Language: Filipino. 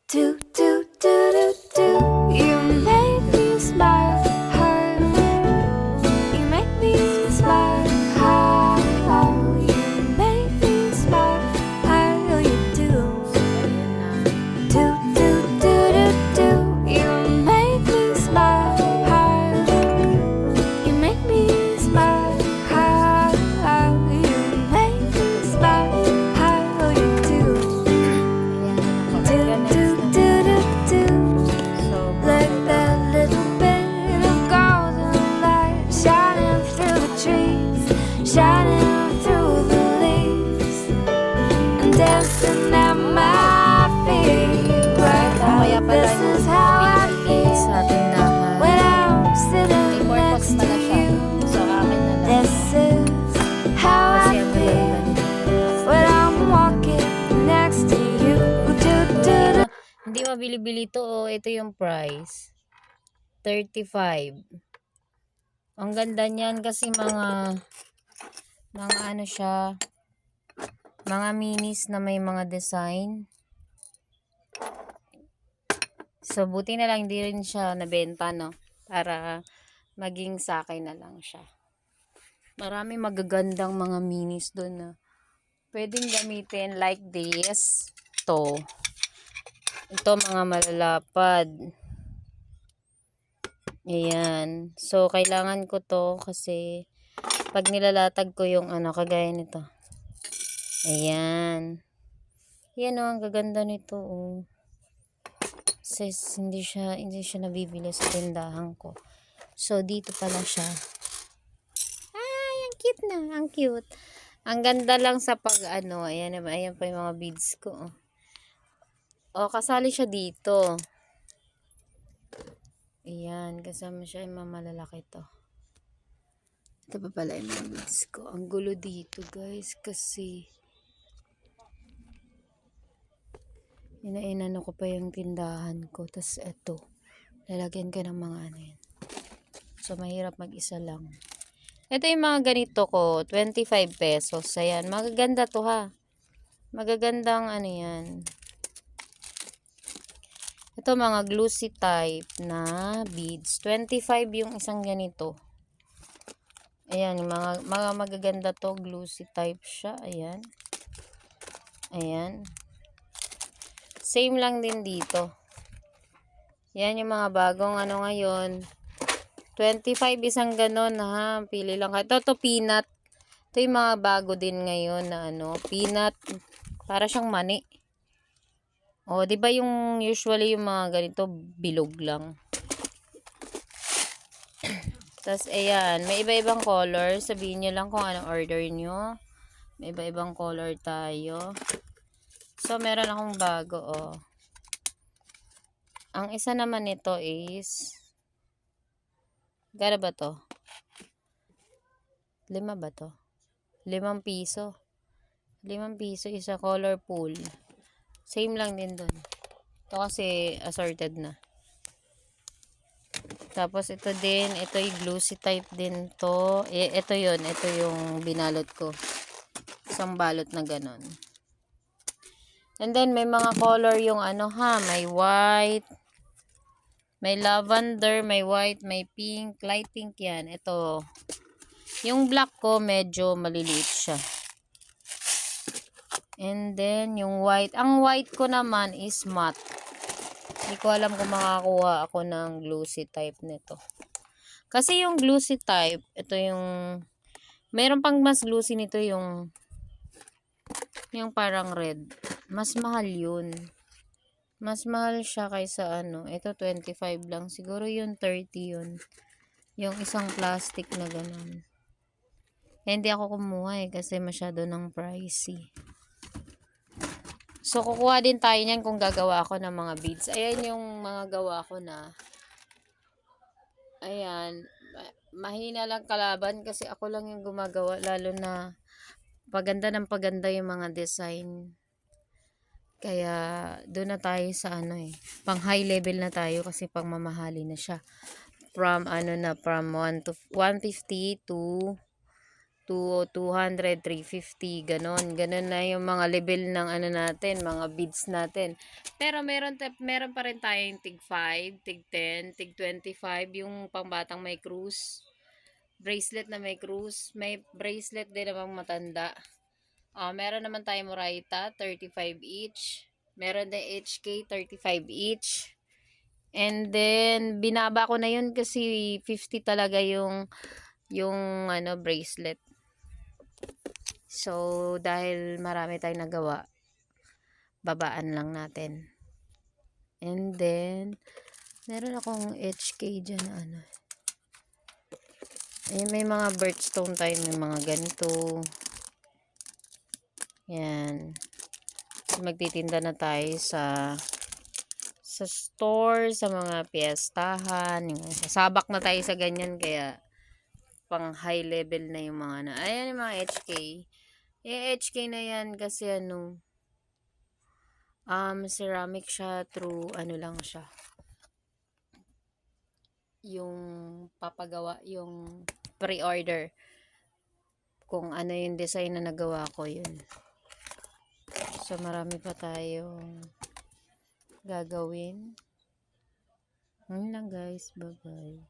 Do do do do do. You make me smile. You make me smile. You make me smile. You do. Do do do do do. You make me smile. You make me smile. You make me smile. You do. Do do do do do. Like that little bit of golden light shining through the trees, shining through the leaves, and dancing at my feet. Right now, this is how I feel when I'm sitting next to you. This is how I feel when I'm walking next to you. Do do do. Hindi mabili-bili to, oh. Ito yung price. 35. Ang ganda niyan kasi mga ano siya, mga minis na may mga design. So, buti na lang hindi rin siya nabenta, no? Para maging sa akin na lang siya. Marami magagandang mga minis doon na pwedeng gamitin like this. Ito mga malalapad. Ayan. So, kailangan ko to kasi pag nilalatag ko yung ano, kagaya nito. Ayan. Ayan o, ang gaganda nito oh. Says, hindi siya nabibili sa tindahan ko. So, dito pala siya. Ay, ang cute na. Ang cute. Ang ganda lang sa pag ano, ayan pa yung mga beads ko. Oh, kasali siya dito. Ayan, kasama siya yung mga malalaki to. Ito pa pala yung mga beads ko. Ang gulo dito, guys, kasi inano ko pa yung tindahan ko. Tapos eto, lalagyan ka ng mga ano yan. So, mahirap mag-isa lang. Ito yung mga ganito ko, 25 pesos. Ayan, magaganda to ha. Magagandang ano yan. Ito mga glossy type na beads. 25 yung isang ganito. Ayan, mga magaganda to. Glossy type siya. Ayan. Ayan. Same lang din dito. Yan yung mga bagong ano ngayon. 25 isang ganon ha. Pili lang ka. Ito peanut. Ito yung mga bago din ngayon na ano. Peanut. Para siyang mani. O, di ba yung usually yung mga ganito bilog lang. Tapos, ayan. May iba-ibang color. Sabihin nyo lang kung anong order nyo. May iba-ibang color tayo. So, meron akong bago, oh. Ang isa naman nito is, gara ba to? 5 ba to? 5 piso. 5 piso, isa colorful. Same lang din dun. Ito kasi assorted na. Tapos, ito din. Ito yung glossy type din to. Ito yun. Ito yung binalot ko. Isang balot na ganon. And then, may mga color yung ano ha. May white. May lavender. May white. May pink. Light pink yan. Ito. Yung black ko, medyo maliliit siya. And then, yung white. Ang white ko naman is matte. Hindi ko alam kung makakuha ako ng glossy type nito. Kasi yung glossy type, ito yung, meron pang mas glossy nito yung parang red. Mas mahal yun. Mas mahal siya kaysa ano. Ito 25 lang. Siguro yun 30 yun. Yung isang plastic na ganun. Hindi ako kumuha kasi masyado ng pricey. So, kukuha din tayo niyan kung gagawa ako ng mga beads. Ayan yung mga gawa ko na. Ayan. Mahina lang kalaban kasi ako lang yung gumagawa. Lalo na paganda ng paganda yung mga design. Kaya, doon na tayo sa ano eh. Pang high level na tayo kasi pang mamahali na siya. From 150 to 200, 350, ganon. Ganon na yung mga level ng ano natin, mga beads natin. Pero meron pa rin tayong tig 5, tig 10, tig 25, yung pangbatang may cruise. Bracelet na may cruise. May bracelet din namang matanda. Meron naman tayong Moraita, 35 each. Meron din HK, 35 each. And then, binaba ko na yun kasi 50 talaga yung ano, bracelet. So, dahil marami tayong nagawa, babaan lang natin. And then, meron akong HK dyan na ano. May mga birthstone tayo, may mga ganito. Yan. Magtitinda na tayo sa store, sa mga piyestahan. Sasabak na tayo sa ganyan, kaya pang high level na yung mga na. Ayan yung mga HK. Yung HK na yan kasi ano, ceramic siya through ano lang siya. Yung papagawa, yung pre-order. Kung ano yung design na nagawa ko, yun. So, marami pa tayong gagawin. Yun lang guys. Bye-bye.